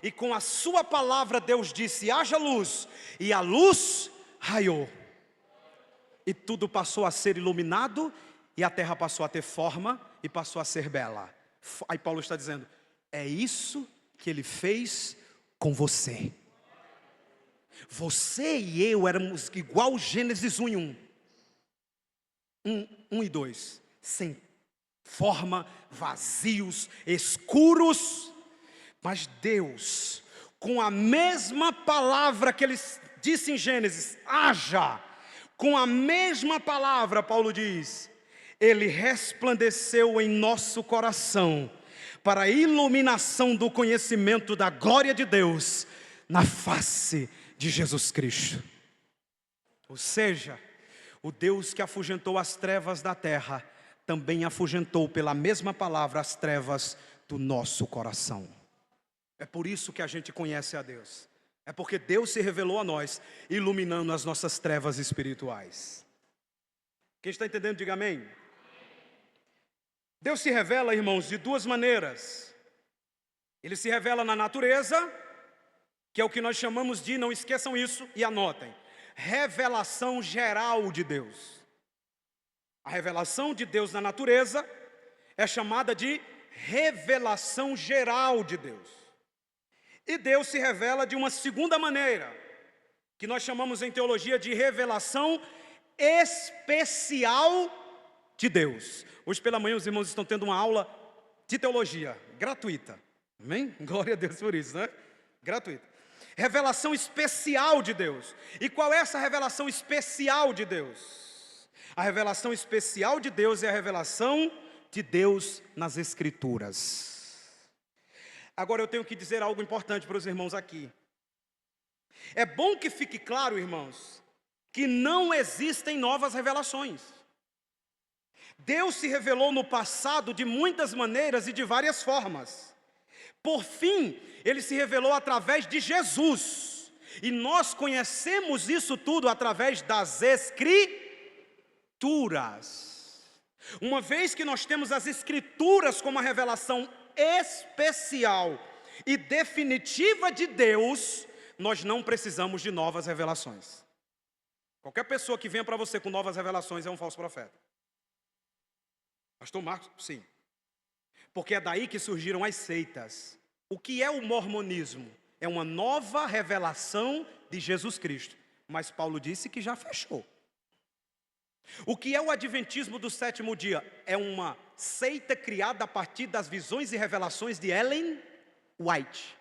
Speaker 1: e com a sua palavra Deus disse, haja luz, e a luz raiou, e tudo passou a ser iluminado, e a terra passou a ter forma, e passou a ser bela. Aí Paulo está dizendo, é isso que Ele fez com você. Você e eu éramos igual Gênesis 1 e 1 e 2, sem forma, vazios, escuros, mas Deus, com a mesma palavra que Ele disse em Gênesis, haja, com a mesma palavra, Paulo diz, Ele resplandeceu em nosso coração, para a iluminação do conhecimento da glória de Deus, na face de Jesus Cristo. Ou seja, o Deus que afugentou as trevas da terra, também afugentou pela mesma palavra as trevas do nosso coração. É por isso que a gente conhece a Deus. É porque Deus se revelou a nós, iluminando as nossas trevas espirituais. Quem está entendendo, diga amém. Deus se revela, irmãos, de duas maneiras. Ele se revela na natureza, que é o que nós chamamos de, não esqueçam isso e anotem, revelação geral de Deus. A revelação de Deus na natureza é chamada de revelação geral de Deus. E Deus se revela de uma segunda maneira, que nós chamamos em teologia de revelação especial de Deus. Hoje pela manhã os irmãos estão tendo uma aula de teologia, gratuita. Amém? Glória a Deus por isso, né? Gratuita. Revelação especial de Deus. E qual é essa revelação especial de Deus? A revelação especial de Deus é a revelação de Deus nas Escrituras. Agora eu tenho que dizer algo importante para os irmãos aqui. É bom que fique claro, irmãos, que não existem novas revelações. Deus se revelou no passado de muitas maneiras e de várias formas. Por fim, Ele se revelou através de Jesus. E nós conhecemos isso tudo através das Escrituras. Uma vez que nós temos as Escrituras como a revelação especial e definitiva de Deus, nós não precisamos de novas revelações. Qualquer pessoa que venha para você com novas revelações é um falso profeta. Pastor Marcos, sim. Porque é daí que surgiram as seitas. O que é o mormonismo? É uma nova revelação de Jesus Cristo. mas Paulo disse que já fechou. O que é o adventismo do sétimo dia? É uma seita criada a partir das visões e revelações de Ellen White.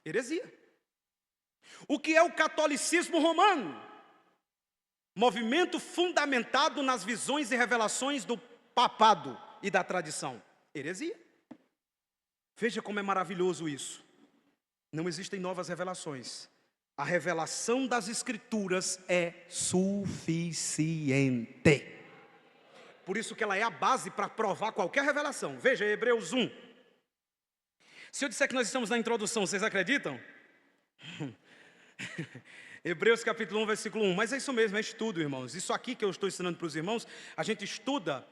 Speaker 1: Heresia. O que é o catolicismo romano? Movimento fundamentado nas visões e revelações do papado e da tradição. Heresia. Veja como é maravilhoso isso. Não existem novas revelações. A revelação das Escrituras é suficiente. Por isso que ela é a base para provar qualquer revelação. Veja, Hebreus 1. Se eu disser que nós estamos na introdução, vocês acreditam? Hebreus capítulo 1, versículo 1. Mas é isso mesmo, é estudo, irmãos. Isso aqui que eu estou ensinando para os irmãos, a gente estuda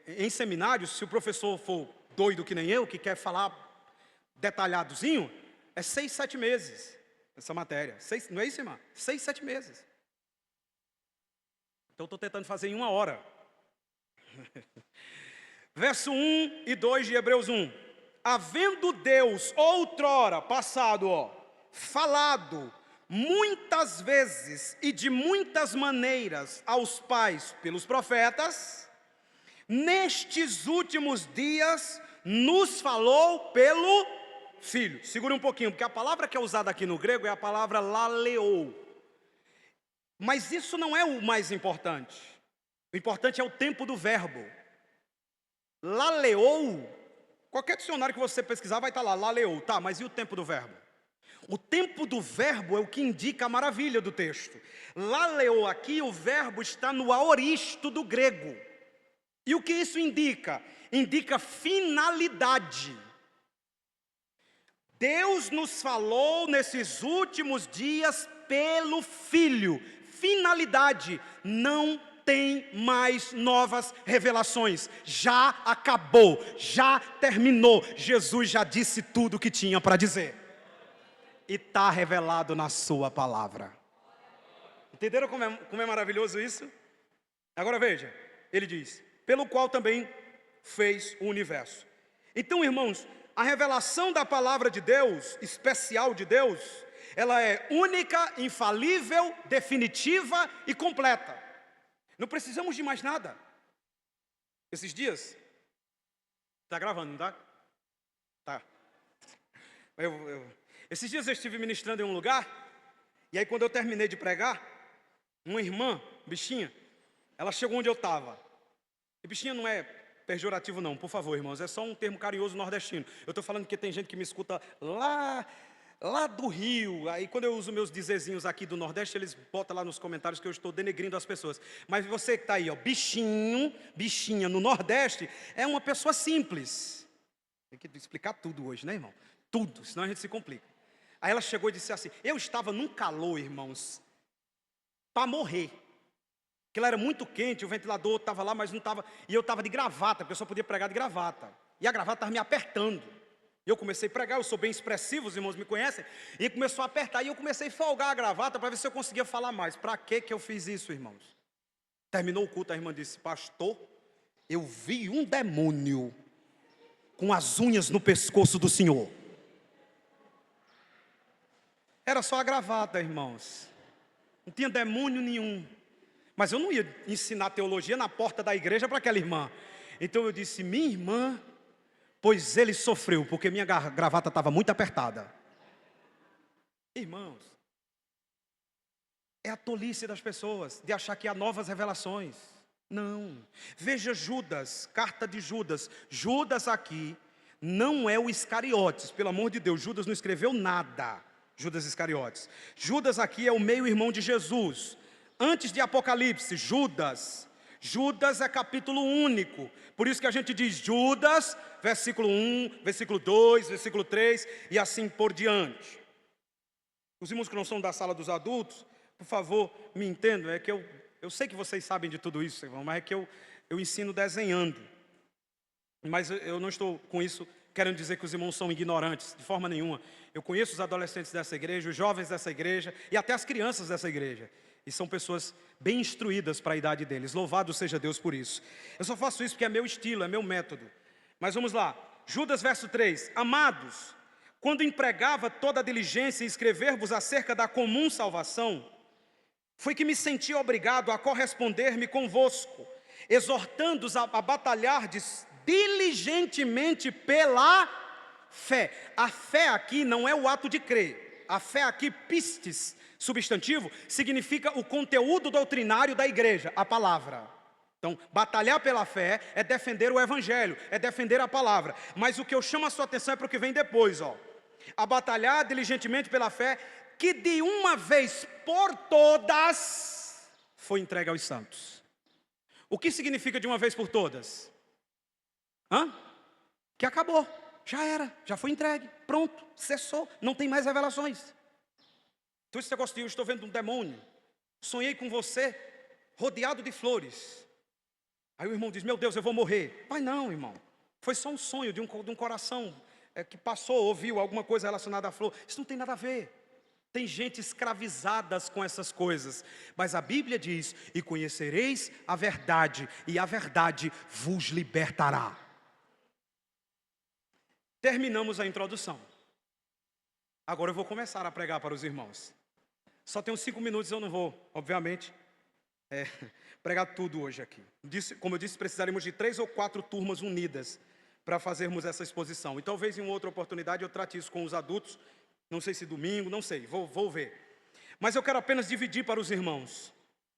Speaker 1: em seminários. Se o professor for doido que nem eu, que quer falar detalhadozinho, é 6, 7 meses essa matéria. Não é isso, irmã? 6, 7 meses. Então eu estou tentando fazer em 1 hora. Verso 1 e 2 de Hebreus 1. Havendo Deus outrora, passado, falado muitas vezes e de muitas maneiras aos pais pelos profetas, nestes últimos dias nos falou pelo Filho. Segure um pouquinho, porque a palavra que é usada aqui no grego é a palavra laleo. Mas isso não é o mais importante. O importante é o tempo do verbo. Laleo, qualquer dicionário que você pesquisar vai estar lá, laleo. Tá, mas e o tempo do verbo? O tempo do verbo é o que indica a maravilha do texto. Laleo aqui, o verbo está no aoristo do grego. E o que isso indica? Indica finalidade. Deus nos falou nesses últimos dias pelo Filho. Finalidade, não tem mais novas revelações. Já acabou, já terminou. Jesus já disse tudo o que tinha para dizer. E está revelado na sua palavra. Entenderam como é maravilhoso isso? Agora veja, ele diz, pelo qual também fez o universo. Então, irmãos, a revelação da palavra de Deus, especial de Deus, ela é única, infalível, definitiva e completa. Não precisamos de mais nada. Esses dias, está gravando, não está? Tá. Esses dias eu estive ministrando em um lugar, e aí quando eu terminei de pregar, uma irmã, bichinha, ela chegou onde eu estava. E bichinha não é pejorativo não, por favor, irmãos, é só um termo carinhoso nordestino. Eu estou falando que tem gente que me escuta lá do Rio, aí quando eu uso meus dizezinhos aqui do Nordeste, eles botam lá nos comentários que eu estou denegrindo as pessoas. Mas você que está aí, bichinho, bichinha no Nordeste, é uma pessoa simples. Tem que explicar tudo hoje, né, irmão? Tudo, senão a gente se complica. Aí ela chegou e disse assim, eu estava num calor, irmãos, para morrer. Aquilo era muito quente, o ventilador estava lá, mas não estava. E eu estava de gravata, porque eu só podia pregar de gravata. E a gravata estava me apertando. E eu comecei a pregar, eu sou bem expressivo, os irmãos me conhecem. E começou a apertar, e eu comecei a folgar a gravata para ver se eu conseguia falar mais. Para que eu fiz isso, irmãos? Terminou o culto, a irmã disse, pastor, eu vi um demônio com as unhas no pescoço do senhor. Era só a gravata, irmãos. Não tinha demônio nenhum. Mas eu não ia ensinar teologia na porta da igreja para aquela irmã. Então eu disse, minha irmã, pois ele sofreu, porque minha gravata estava muito apertada. Irmãos, é a tolice das pessoas de achar que há novas revelações. Não. Veja Judas, carta de Judas. Judas aqui não é o Iscariotes, pelo amor de Deus, Judas não escreveu nada. Judas Iscariotes. Judas aqui é o meio-irmão de Jesus. Antes de Apocalipse, Judas. Judas é capítulo único. Por isso que a gente diz Judas, versículo 1, versículo 2, versículo 3 e assim por diante. Os irmãos que não são da sala dos adultos, por favor, me entendam. É que eu sei que vocês sabem de tudo isso, irmão, mas é que eu ensino desenhando. Mas eu não estou com isso querendo dizer que os irmãos são ignorantes, de forma nenhuma. Eu conheço os adolescentes dessa igreja, os jovens dessa igreja e até as crianças dessa igreja. E são pessoas bem instruídas para a idade deles. Louvado seja Deus por isso. Eu só faço isso porque é meu estilo, é meu método. Mas vamos lá. Judas verso 3. Amados, quando empregava toda a diligência em escrever-vos acerca da comum salvação, foi que me senti obrigado a corresponder-me convosco, exortando-os a batalhardes diligentemente pela fé. A fé aqui não é o ato de crer. A fé aqui, pistes, substantivo, significa o conteúdo doutrinário da igreja, a palavra. Então, batalhar pela fé é defender o evangelho, é defender a palavra. Mas o que eu chamo a sua atenção é para o que vem depois, ó. A batalhar diligentemente pela fé, que de uma vez por todas foi entregue aos santos. O que significa de uma vez por todas? Que acabou, já era, já foi entregue, pronto, cessou, não tem mais revelações. Então esse negócio de eu estou vendo um demônio, sonhei com você, rodeado de flores. Aí o irmão diz, meu Deus, eu vou morrer. Mas não, irmão, foi só um sonho de um coração que passou, ouviu alguma coisa relacionada à flor. Isso não tem nada a ver. Tem gente escravizada com essas coisas. Mas a Bíblia diz, e conhecereis a verdade, e a verdade vos libertará. Terminamos a introdução. Agora eu vou começar a pregar para os irmãos. Só tenho 5 minutos, eu não vou, obviamente, pregar tudo hoje aqui. Como eu disse, precisaremos de 3 ou 4 turmas unidas para fazermos essa exposição. E talvez em uma outra oportunidade eu trate isso com os adultos, não sei se domingo, não sei, vou ver. Mas eu quero apenas dividir para os irmãos.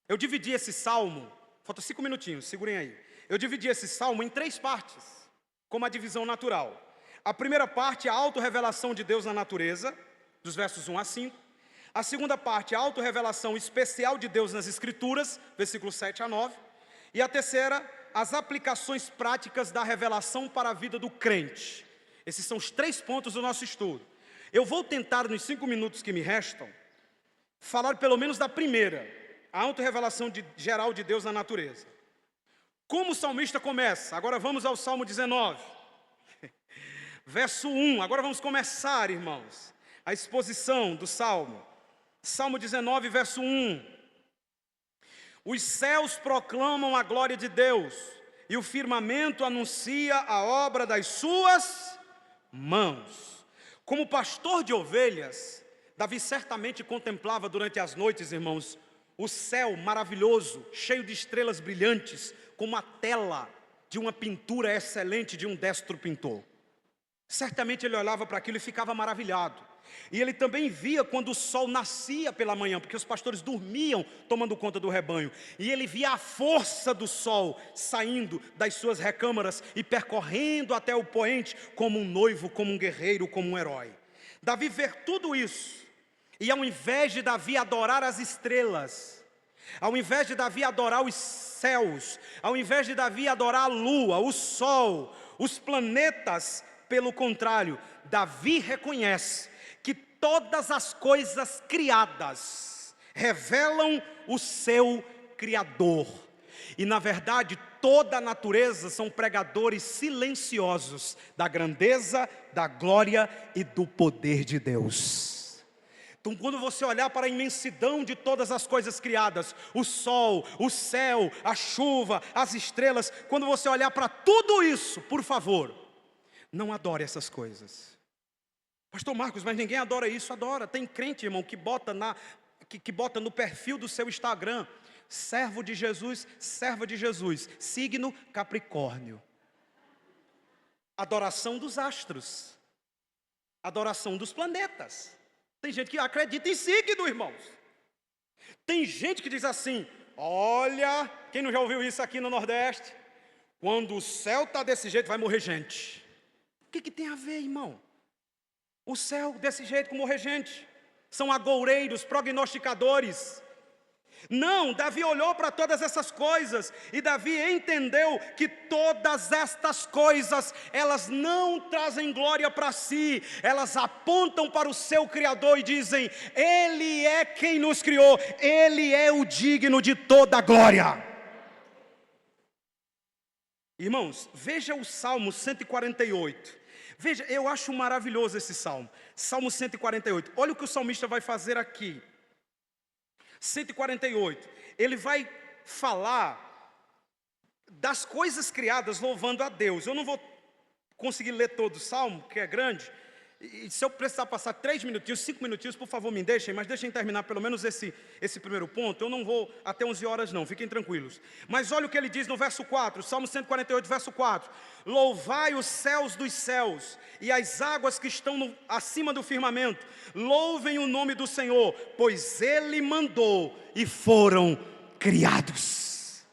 Speaker 1: Eu dividi esse salmo, falta 5 minutinhos, segurem aí. Eu dividi esse salmo em 3 partes, como a divisão natural. A primeira parte é a autorrevelação de Deus na natureza, dos versos 1 a 5. A segunda parte, a autorrevelação especial de Deus nas Escrituras, versículos 7 a 9. E a terceira, as aplicações práticas da revelação para a vida do crente. Esses são os 3 pontos do nosso estudo. Eu vou tentar, nos 5 minutos que me restam, falar pelo menos da primeira, a autorrevelação geral de Deus na natureza. Como o salmista começa? Agora vamos ao Salmo 19. Verso 1, agora vamos começar, irmãos, a exposição do Salmo. Salmo 19, verso 1. Os céus proclamam a glória de Deus, e o firmamento anuncia a obra das suas mãos. Como pastor de ovelhas, Davi certamente contemplava durante as noites, irmãos, o céu maravilhoso, cheio de estrelas brilhantes, como a tela de uma pintura excelente de um destro pintor. Certamente ele olhava para aquilo e ficava maravilhado. E ele também via quando o sol nascia pela manhã, porque os pastores dormiam tomando conta do rebanho. E ele via a força do sol saindo das suas recâmaras e percorrendo até o poente como um noivo, como um guerreiro, como um herói. Davi vê tudo isso. E ao invés de Davi adorar as estrelas, ao invés de Davi adorar os céus, ao invés de Davi adorar a lua, o sol, os planetas, pelo contrário, Davi reconhece que todas as coisas criadas revelam o seu Criador. E na verdade, toda a natureza são pregadores silenciosos da grandeza, da glória e do poder de Deus. Então, quando você olhar para a imensidão de todas as coisas criadas, o sol, o céu, a chuva, as estrelas, quando você olhar para tudo isso, por favor, não adore essas coisas. Pastor Marcos, mas ninguém adora isso. Adora. Tem crente, irmão, que bota no perfil do seu Instagram, servo de Jesus, serva de Jesus, signo Capricórnio. Adoração dos astros, adoração dos planetas. Tem gente que acredita em signo, irmãos. Tem gente que diz assim, olha, quem não já ouviu isso aqui no Nordeste? Quando o céu está desse jeito, vai morrer gente. O que tem a ver, irmão? O céu desse jeito com morrer gente. São agoureiros, prognosticadores. Não, Davi olhou para todas essas coisas e Davi entendeu que todas estas coisas, elas não trazem glória para si, elas apontam para o seu Criador e dizem, Ele é quem nos criou, Ele é o digno de toda a glória. Irmãos, veja o Salmo 148. Veja, eu acho maravilhoso esse salmo. Salmo 148. Olha o que o salmista vai fazer aqui. 148. Ele vai falar das coisas criadas louvando a Deus. Eu não vou conseguir ler todo o salmo, que é grande, E se eu precisar passar 3 minutinhos, 5 minutinhos, por favor me deixem, mas deixem terminar pelo menos esse primeiro ponto. Eu não vou até 11 horas não, fiquem tranquilos. Mas olha o que ele diz no verso 4, Salmo 148, verso 4. Louvai os céus dos céus e as águas que estão acima do firmamento. Louvem o nome do Senhor, pois Ele mandou e foram criados.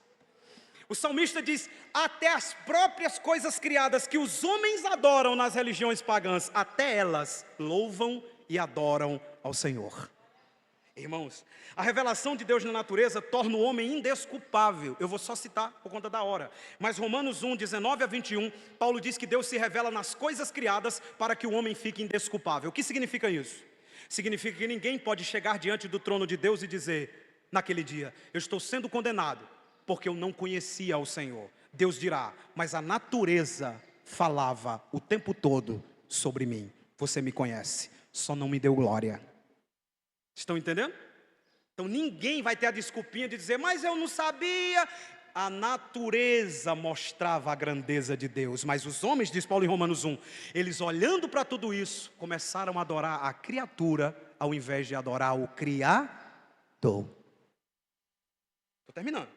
Speaker 1: O salmista diz, até as próprias coisas criadas que os homens adoram nas religiões pagãs, até elas louvam e adoram ao Senhor. Irmãos, a revelação de Deus na natureza torna o homem indesculpável. Eu vou só citar por conta da hora. Mas Romanos 1, 19 a 21, Paulo diz que Deus se revela nas coisas criadas para que o homem fique indesculpável. O que significa isso? Significa que ninguém pode chegar diante do trono de Deus e dizer, naquele dia, eu estou sendo condenado porque eu não conhecia o Senhor. Deus dirá, mas a natureza falava o tempo todo sobre mim. Você me conhece, só não me deu glória. Estão entendendo? Então ninguém vai ter a desculpinha de dizer, mas eu não sabia. A natureza mostrava a grandeza de Deus, mas os homens, diz Paulo em Romanos 1, eles olhando para tudo isso, começaram a adorar a criatura, ao invés de adorar o Criador. Estou terminando.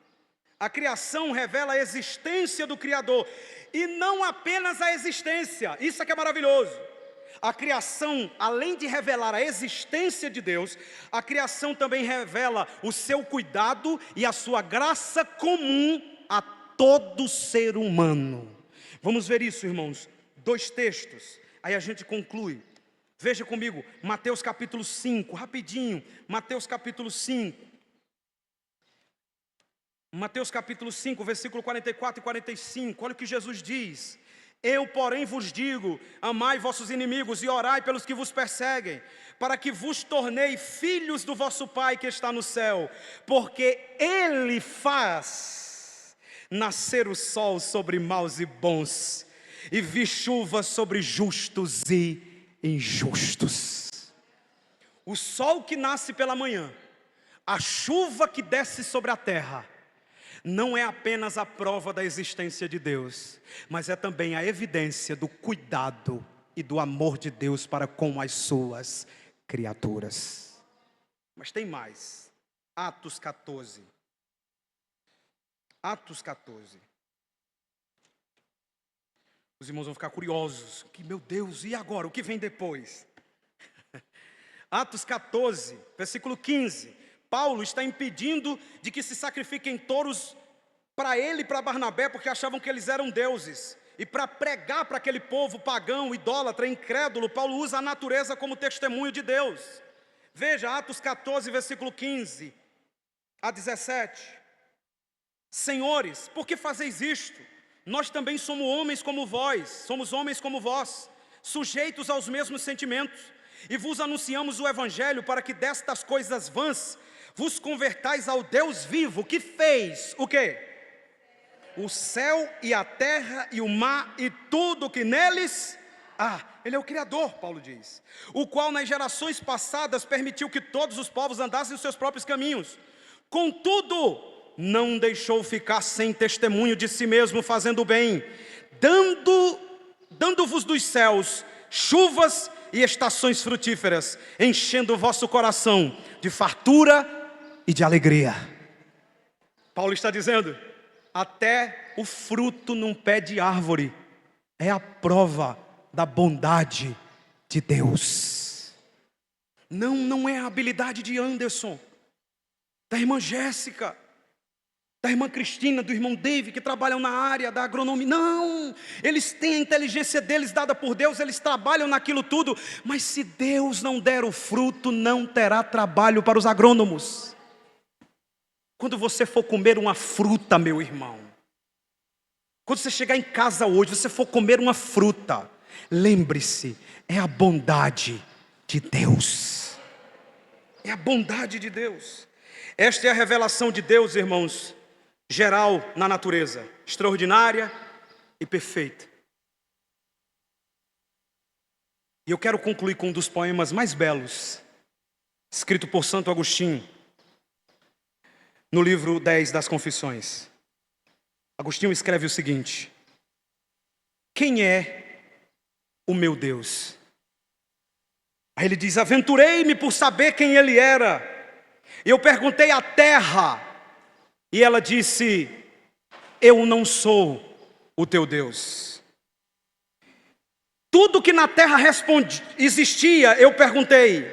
Speaker 1: A criação revela a existência do Criador, e não apenas a existência, isso é que é maravilhoso. A criação, além de revelar a existência de Deus, a criação também revela o seu cuidado e a sua graça comum a todo ser humano. Vamos ver isso, irmãos, 2 textos, aí a gente conclui. Veja comigo, Mateus capítulo 5, rapidinho, Mateus capítulo 5. Mateus capítulo 5, versículo 44 e 45, olha o que Jesus diz. Eu, porém, vos digo, amai vossos inimigos e orai pelos que vos perseguem, para que vos tornei filhos do vosso Pai que está no céu, porque Ele faz nascer o sol sobre maus e bons, e vi chuva sobre justos e injustos. O sol que nasce pela manhã, a chuva que desce sobre a terra, não é apenas a prova da existência de Deus, mas é também a evidência do cuidado e do amor de Deus para com as suas criaturas. Mas tem mais. Atos 14. Atos 14. Os irmãos vão ficar curiosos. Que, meu Deus, e agora? O que vem depois? Atos 14, versículo 15. Paulo está impedindo de que se sacrifiquem touros para ele e para Barnabé, porque achavam que eles eram deuses. E para pregar para aquele povo pagão, idólatra, incrédulo, Paulo usa a natureza como testemunho de Deus. Veja, Atos 14, versículo 15 a 17. Senhores, por que fazeis isto? Nós também somos homens como vós, sujeitos aos mesmos sentimentos. E vos anunciamos o Evangelho para que destas coisas vãs vos convertais ao Deus vivo, que fez o quê? O céu e a terra e o mar e tudo que neles há. Ele é o Criador, Paulo diz. O qual nas gerações passadas permitiu que todos os povos andassem os seus próprios caminhos. Contudo, não deixou ficar sem testemunho de si mesmo, fazendo o bem, dando-vos dos céus chuvas e estações frutíferas, enchendo o vosso coração de fartura e de alegria. Paulo está dizendo, até o fruto num pé de árvore é a prova da bondade de Deus. Não é a habilidade de Anderson, da irmã Jéssica, da irmã Cristina, do irmão David, que trabalham na área da agronomia. Não, eles têm a inteligência deles dada por Deus, eles trabalham naquilo tudo, mas se Deus não der o fruto, não terá trabalho para os agrônomos. Quando você for comer uma fruta, meu irmão, quando você chegar em casa hoje, você for comer uma fruta, lembre-se, é a bondade de Deus. É a bondade de Deus. Esta é a revelação de Deus, irmãos, geral na natureza, extraordinária e perfeita. E eu quero concluir com um dos poemas mais belos, escrito por Santo Agostinho, no livro 10 das Confissões. Agostinho escreve o seguinte: quem é o meu Deus? Aí ele diz: aventurei-me por saber quem ele era. Eu perguntei à terra, e ela disse: eu não sou o teu Deus. Tudo que na terra existia, eu perguntei: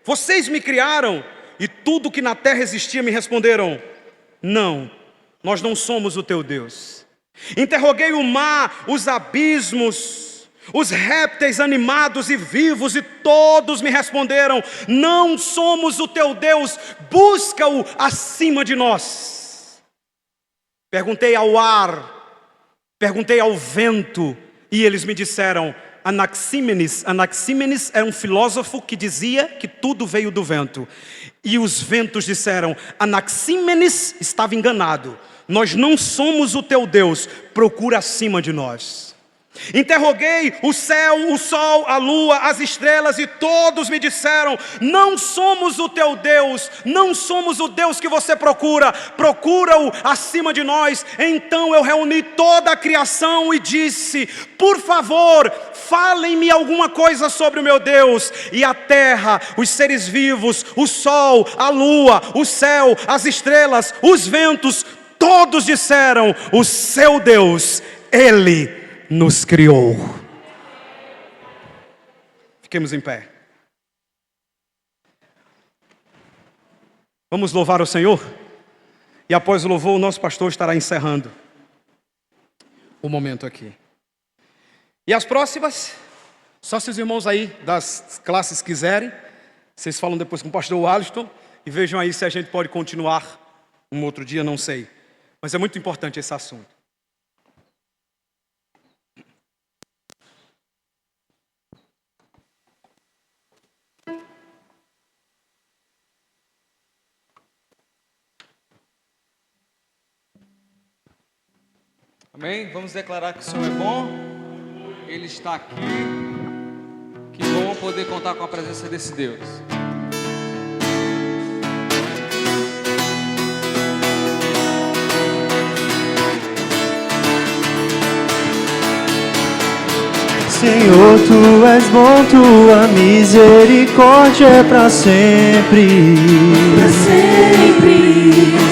Speaker 1: vocês me criaram? E tudo que na terra existia me responderam: não, nós não somos o teu Deus. Interroguei o mar, os abismos, os répteis animados e vivos, e todos me responderam: não somos o teu Deus, busca-o acima de nós. Perguntei ao ar, perguntei ao vento, e eles me disseram: Anaxímenes era um filósofo que dizia que tudo veio do vento. E os ventos disseram: Anaxímenes estava enganado, nós não somos o teu Deus, procura acima de nós. Interroguei o céu, o sol, a lua, as estrelas, e todos me disseram: não somos o teu Deus, não somos o Deus que você procura, procura-o acima de nós. Então eu reuni toda a criação e disse: por favor, falem-me alguma coisa sobre o meu Deus. E a terra, os seres vivos, o sol, a lua, o céu, as estrelas, os ventos, todos disseram: o seu Deus, Ele nos criou. Fiquemos em pé. Vamos louvar o Senhor? E após o louvor, o nosso pastor estará encerrando o momento aqui. E as próximas, só se os irmãos aí das classes quiserem, vocês falam depois com o pastor Aliston e vejam aí se a gente pode continuar um outro dia, não sei. Mas é muito importante esse assunto.
Speaker 2: Amém? Vamos declarar que o Senhor é bom, Ele está aqui. Que bom poder contar com a presença desse Deus.
Speaker 3: Senhor, Tu és bom, Tua misericórdia é para sempre.
Speaker 4: Para sempre.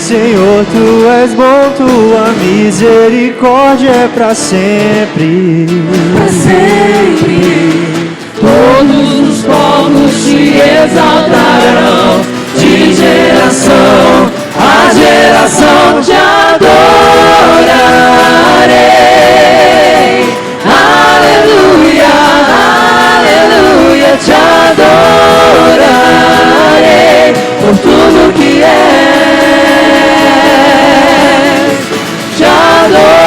Speaker 3: Senhor, Tu és bom, Tua misericórdia é para sempre.
Speaker 4: Para sempre. Todos os povos te exaltarão, de geração a geração te adorarei. Aleluia, aleluia, te adorarei por tudo que és, te adorarei.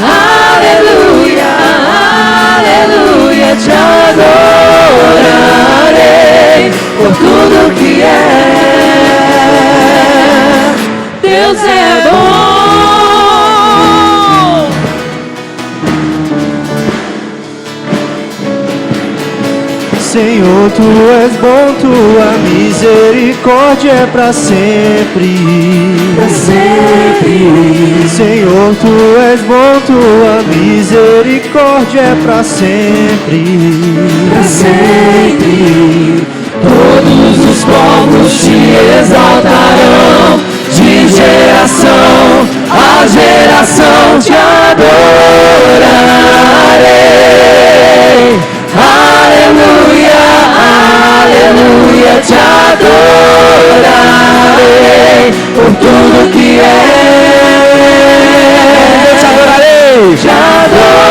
Speaker 4: Aleluia, aleluia, te adorarei por tudo que és. Deus é bom.
Speaker 3: Senhor, Tu és bom, Tua misericórdia é para sempre.
Speaker 4: Para sempre.
Speaker 3: Senhor, Tu és bom, Tua misericórdia é para sempre.
Speaker 4: Para sempre. Todos os povos te exaltarão, de geração a geração te adorarei. Aleluia, aleluia, te adorarei por tudo que és. Te adorarei, te adorarei.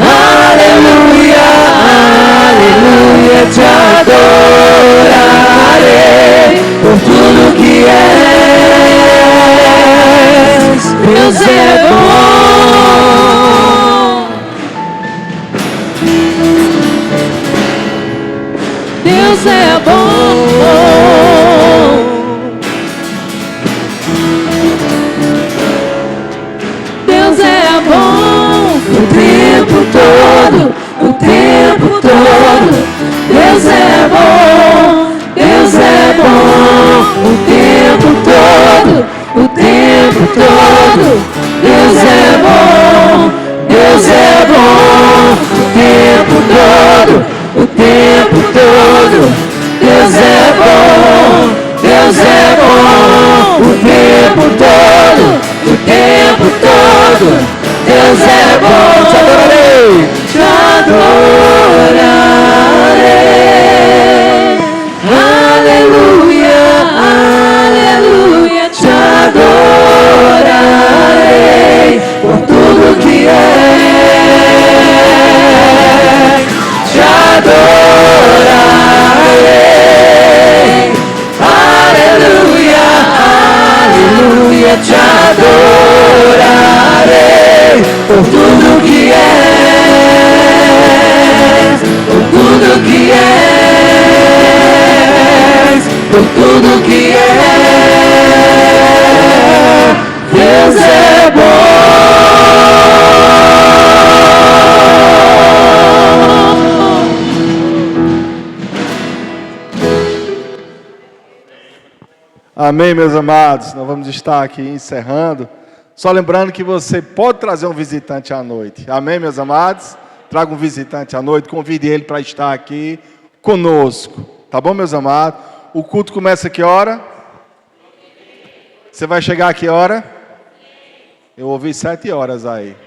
Speaker 4: Aleluia, aleluia, te adorarei por tudo que és. Deus é bom. Deus é bom. Deus é bom o tempo todo, o tempo todo. Deus é bom, Deus é bom o tempo todo, o tempo todo. Deus é bom, é bom,
Speaker 3: te adorarei.
Speaker 4: te adorarei. Aleluia, aleluia, te adorarei por tudo que é. Te adorarei. Aleluia, aleluia, te adorarei por tudo que és, por tudo que és, por tudo que é. Deus é bom.
Speaker 3: Amém, meus amados. Nós vamos estar aqui encerrando. Só lembrando que você pode trazer um visitante à noite. Amém, meus amados? Traga um visitante à noite, convide ele para estar aqui conosco. Tá bom, meus amados? O culto começa a que hora? Você vai chegar a que hora? Eu ouvi 7 horas aí.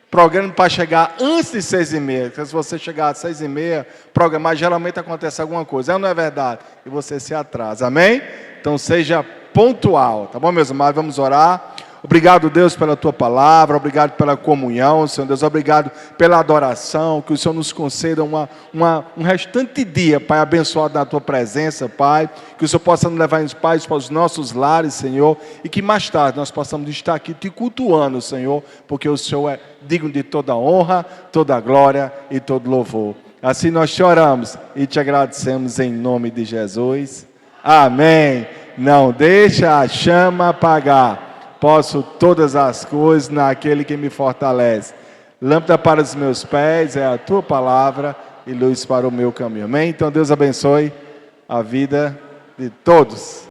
Speaker 3: Programa para chegar antes de 6h30. Porque se você chegar às 6h30, programar, geralmente acontece alguma coisa. Não é verdade? E você se atrasa. Amém? Então seja pontual. Tá bom, meus amados? Vamos orar. Obrigado, Deus, pela Tua palavra. Obrigado pela comunhão, Senhor Deus. Obrigado pela adoração. Que o Senhor nos conceda um restante dia, Pai, abençoado na Tua presença, Pai. Que o Senhor possa nos levar em paz para os nossos lares, Senhor. E que mais tarde nós possamos estar aqui Te cultuando, Senhor. Porque o Senhor é digno de toda honra, toda glória e todo louvor. Assim nós te oramos e te agradecemos em nome de Jesus. Amém. Não deixa a chama apagar. Posso todas as coisas naquele que me fortalece. Lâmpada para os meus pés é a Tua palavra e luz para o meu caminho. Amém? Então Deus abençoe a vida de todos.